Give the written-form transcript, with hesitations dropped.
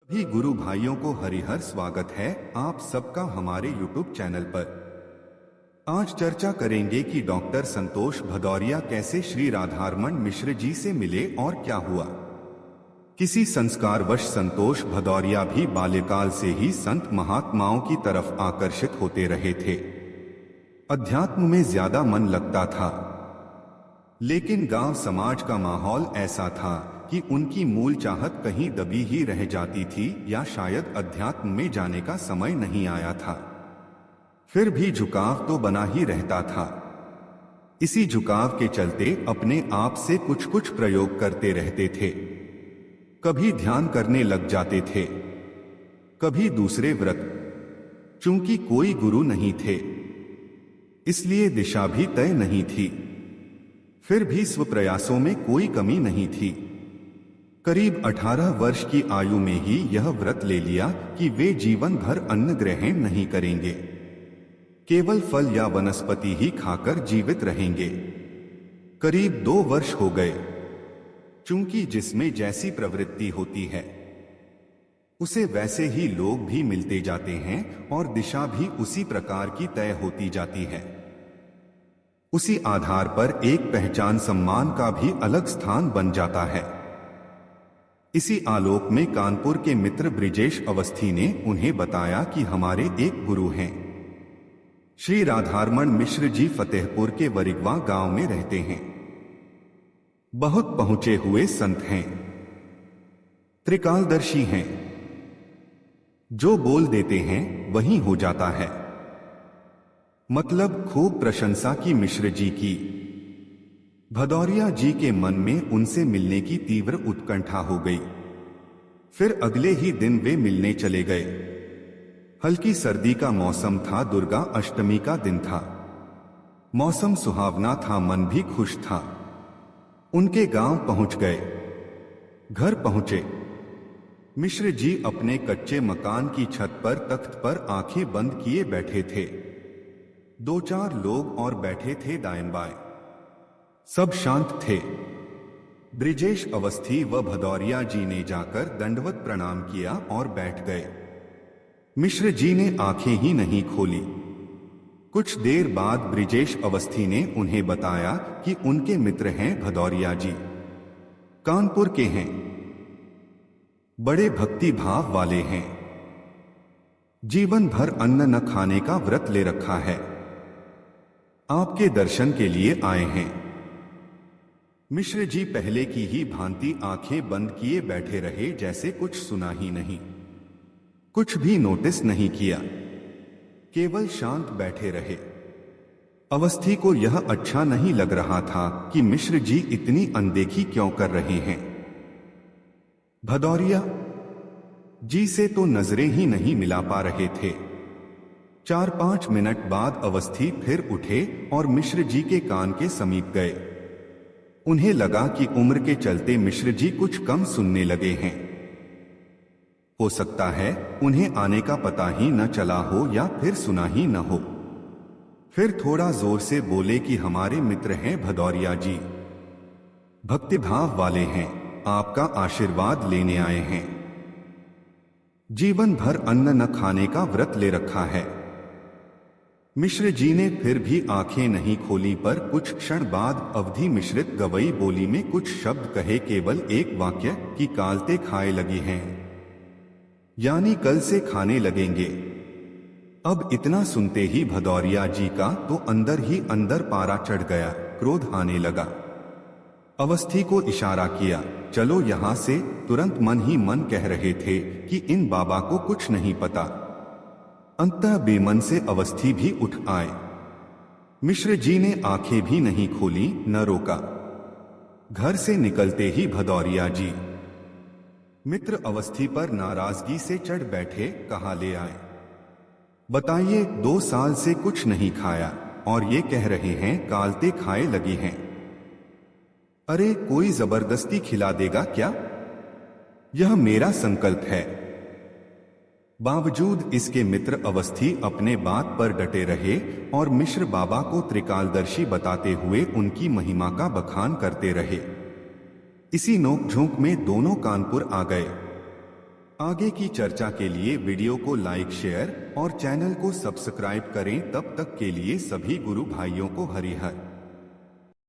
भी गुरु भाइयों को हरिहर स्वागत है आप सबका हमारे YouTube चैनल पर। आज चर्चा करेंगे कि डॉक्टर संतोष भदौरिया कैसे श्री राधारमण मिश्र जी से मिले और क्या हुआ। किसी संस्कारवश संतोष भदौरिया भी बाल्यकाल से ही संत महात्माओं की तरफ आकर्षित होते रहे थे। अध्यात्म में ज्यादा मन लगता था, लेकिन गांव समाज का माहौल ऐसा था कि उनकी मूल चाहत कहीं दबी ही रह जाती थी या शायद अध्यात्म में जाने का समय नहीं आया था। फिर भी झुकाव तो बना ही रहता था। इसी झुकाव के चलते अपने आप से कुछ कुछ प्रयोग करते रहते थे। कभी ध्यान करने लग जाते थे, कभी दूसरे व्रत। चूंकि कोई गुरु नहीं थे, इसलिए दिशा भी तय नहीं थी। फिर भी स्वप्रयासों में कोई कमी नहीं थी। करीब 18 वर्ष की आयु में ही यह व्रत ले लिया कि वे जीवन भर अन्न ग्रहण नहीं करेंगे, केवल फल या वनस्पति ही खाकर जीवित रहेंगे। करीब 2 वर्ष हो गए। चूंकि जिसमें जैसी प्रवृत्ति होती है उसे वैसे ही लोग भी मिलते जाते हैं और दिशा भी उसी प्रकार की तय होती जाती है। उसी आधार पर एक पहचान सम्मान का भी अलग स्थान बन जाता है। इसी आलोक में कानपुर के मित्र ब्रिजेश अवस्थी ने उन्हें बताया कि हमारे एक गुरु हैं, श्री राधारमण मिश्र जी फतेहपुर के वरिगवा गांव में रहते हैं। बहुत पहुंचे हुए संत हैं, त्रिकालदर्शी हैं। जो बोल देते हैं वही हो जाता है। मतलब खूब प्रशंसा की मिश्र जी की। भदौरिया जी के मन में उनसे मिलने की तीव्र उत्कंठा हो गई। फिर अगले ही दिन वे मिलने चले गए। हल्की सर्दी का मौसम था, दुर्गा अष्टमी का दिन था। मौसम सुहावना था, मन भी खुश था। उनके गांव पहुंच गए। घर पहुंचे। मिश्र जी अपने कच्चे मकान की छत पर तख्त पर आंखें बंद किए बैठे थे। 2-4 लोग और बैठे थे दाएं बाएं। सब शांत थे। ब्रिजेश अवस्थी व भदौरिया जी ने जाकर दंडवत प्रणाम किया और बैठ गए। मिश्र जी ने आंखें ही नहीं खोली। कुछ देर बाद ब्रिजेश अवस्थी ने उन्हें बताया कि उनके मित्र हैं भदौरिया जी, कानपुर के हैं, बड़े भक्ति भाव वाले हैं, जीवन भर अन्न न खाने का व्रत ले रखा है, आपके दर्शन के लिए आए हैं। मिश्र जी पहले की ही भांति आंखें बंद किए बैठे रहे, जैसे कुछ सुना ही नहीं, कुछ भी नोटिस नहीं किया, केवल शांत बैठे रहे। अवस्थी को यह अच्छा नहीं लग रहा था कि मिश्र जी इतनी अनदेखी क्यों कर रहे हैं। भदौरिया जी से तो नजरें ही नहीं मिला पा रहे थे। 4-5 मिनट बाद अवस्थी फिर उठे और मिश्र जी के कान के समीप गए। उन्हें लगा कि उम्र के चलते मिश्र जी कुछ कम सुनने लगे हैं। हो सकता है उन्हें आने का पता ही न चला हो या फिर सुना ही न हो। फिर थोड़ा जोर से बोले कि हमारे मित्र हैं भदौरिया जी, भक्तिभाव वाले हैं, आपका आशीर्वाद लेने आए हैं। जीवन भर अन्न न खाने का व्रत ले रखा है। मिश्र जी ने फिर भी आंखें नहीं खोली, पर कुछ क्षण बाद अवधि मिश्रित गवई बोली में कुछ शब्द कहे, केवल एक वाक्य कि कालते खाए लगी हैं, यानी कल से खाने लगेंगे। अब इतना सुनते ही भदौरिया जी का तो अंदर ही अंदर पारा चढ़ गया, क्रोध आने लगा। अवस्थी को इशारा किया, चलो यहां से। तुरंत मन ही मन कह रहे थे कि इन बाबा को कुछ नहीं पता। अंततः बेमन से अवस्थी भी उठ आए। मिश्र जी ने आंखें भी नहीं खोली, न रोका। घर से निकलते ही भदौरिया जी मित्र अवस्थी पर नाराजगी से चढ़ बैठे, कहा ले आए, बताइए 2 साल से कुछ नहीं खाया और ये कह रहे हैं कालते खाए लगी हैं। अरे कोई जबरदस्ती खिला देगा क्या? यह मेरा संकल्प है। बावजूद इसके मित्र अवस्थी अपने बात पर डटे रहे और मिश्र बाबा को त्रिकालदर्शी बताते हुए उनकी महिमा का बखान करते रहे। इसी नोकझोंक में दोनों कानपुर आ गए। आगे की चर्चा के लिए वीडियो को लाइक शेयर और चैनल को सब्सक्राइब करें। तब तक के लिए सभी गुरु भाइयों को हरिहर।